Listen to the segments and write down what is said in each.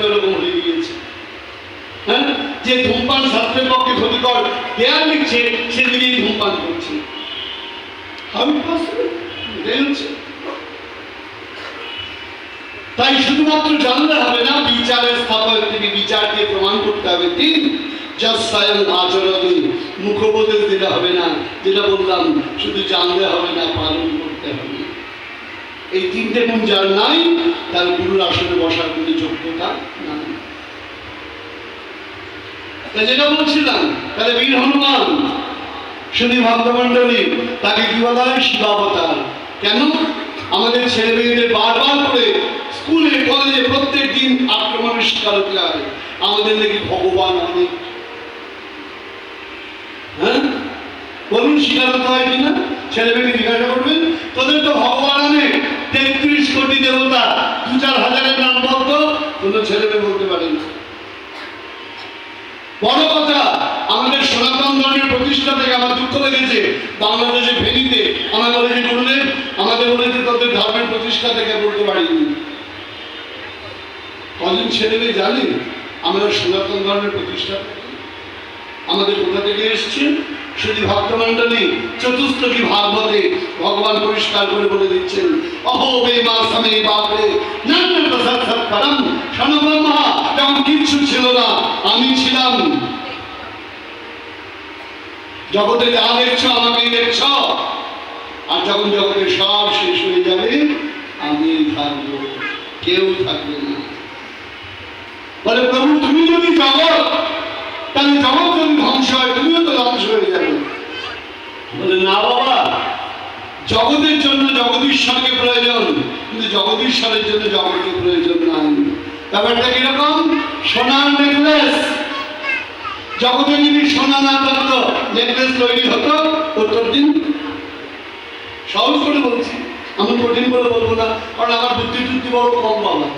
এরকম হয়ে গিয়েছে। হ্যাঁ, যে ধূমপান স্বাস্থ্যের পক্ষে ক্ষতিকর দেয়াল লিখছে সেদিকে ধূমপান করছে। তাই শুধুমাত্র জানলে হবে না, বিচারের স্থাপক থেকে বিচার দিয়ে প্রমাণ করতে হবে। তিন, স্বয়ং আচরণে মুখোপদেশ দিলে হবে না, যেটা বললাম শুধু জানলে হবে না, পালন করতে হবে। এই তিনটে গুণ যার নাই তার গুরুর আসনে বসার কোনো যোগ্যতা নাই। যেটা বলছিলাম, তাহলে বীর হনুমান শুধু ভক্তমন্ডলী তাকে কি বলা হয়? শিবাবতার। কেন? আমাদের ছেলে মেয়েদের বারবার করে স্কুলে কলেজে প্রত্যেক দিন আক্রমণের শিকার হতে হয়। আমাদের নাকি ভগবান অনেক। হ্যাঁ, বলুন শিকার হতে হয় কিনা? ছেলে মেয়েকে জিজ্ঞাসা করবেন, তোদের তো ভগবান অনেক, 33 কোটি দেবতা, 2-4 হাজারের নাম বলতো, কোনো ছেলে মেয়ে বলতে পারে না। বড় কথা, আমাদের সনাতন ধর্মের প্রতিষ্ঠা থেকে আমার দুঃখ লেগেছে। বাংলাদেশে ফেনীতে আমার বলেছে গুরুদেব, আমাদের বলেছে তোদের ধর্মের প্রতিষ্ঠা থেকে বলতে পারিনি। কজন ছেলে মেয়ে জানে আমরা সনাতন ধর্মের প্রতিষ্ঠা থেকে? আমাদের কোথা থেকে এসছে? শুধু ভক্তমন্ডলী চতুর্থী ভাগবতে ভগবান পরিষ্কার করে বলে দিচ্ছেন, অহো বে মা সমে বাপরে নান্যত সৎ পরম সনব্রহ্মা। যখন কিচ্ছু ছিল না আমি ছিলাম। জগতে যা দেখছ আমাকেই দেখছ, আর যখন জগতে সব শেষ হয়ে যাবে আমি থাকবো, কেউ থাকবে না। বলে প্রভু তুমি যদি জগৎ, তাহলে জগৎ যদি ধ্বংস হয় তুমিও তো ধ্বংস হয়ে যাবে। বলে না বাবা, জগতের জন্য জগদীশ্বরকে প্রয়োজন, কিন্তু জগদীশ্বরের জন্য জগৎকে প্রয়োজন নাই। ব্যাপারটা কিরকম? সোনার নেকলেস, জগতে যদি সোনা না থাকতো নেকলেস তৈরি হতো? উত্তর দিন। সহজ করে বলছি, আমি কঠিন করে বলবো না, কারণ আমার বুদ্ধি টুদ্ধি বড় কম বাবা।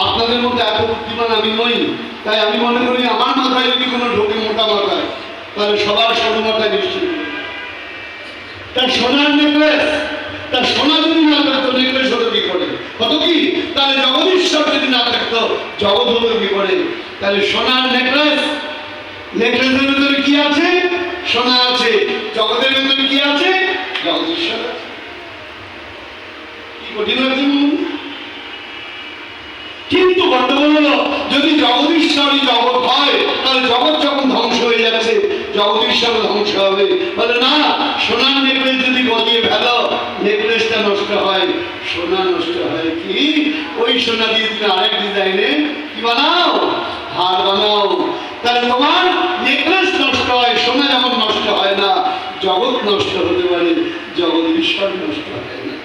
আপনাদের মধ্যে এত বুদ্ধিমান আমি নই, তাই আমি মনে করি আমার মাথায় যদি কোনো ঢোকে মোটা মাথায়, তাহলে সবার সরু মাথায় নিশ্চিত। তার সোনার নেকলেস, তার সোনা যদি না থাকতো নেকলেস হতো কি করে? হতো কি? তাহলে জগদীশ্বর যদি না থাকতো জগৎ হতো কি করে? তাহলে সোনার নেকলেস, নেকলেসের ভিতরে কি আছে? সোনা আছে। জগতের ভিতরে কি আছে? জগদীশ্বর আছে। কি কঠিন আছে? কিন্তু গন্ডগোল হলো, যদি জগদীশ্বরই জগৎ হয় তাহলে জগৎ যখন ধ্বংস হয়ে যাচ্ছে জগদীশ্বর ধ্বংস হবে। বলে না, সোনার নেকলেস যদি গলিয়ে ফেলো নেকলেসটা নষ্ট হয়, সোনা নষ্ট হয় কি? ওই সোনা দিয়ে তুমি আরেক ডিজাইনে কি বানাও? হার বানাও। তাহলে তোমার নেকলেস নষ্ট হয়, সোনা যেমন নষ্ট হয় না, জগৎ নষ্ট হতে পারে, জগদীশ্বর নষ্ট হয় না।